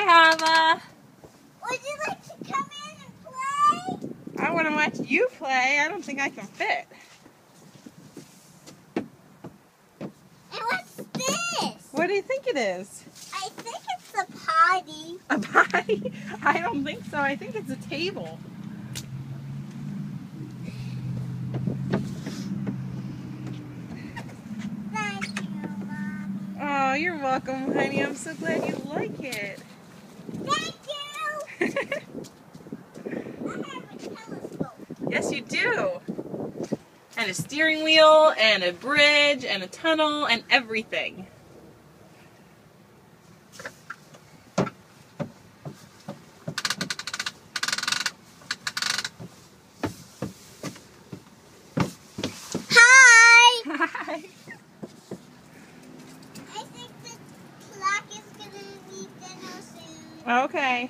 Hi, Hava. Would you like to come in and play? I want to watch you play. I don't think I can fit. And what's this? What do you think it is? I think it's a potty. A potty? I don't think so. I think it's a table. Thank you, Mommy. Oh, you're welcome, honey. I'm so glad you like it. Thank you. I have a telescope. Yes, you do. And a steering wheel, and a bridge, and a tunnel, and everything. Hi. Hi. I think the clock is going to be dinner soon. Okay.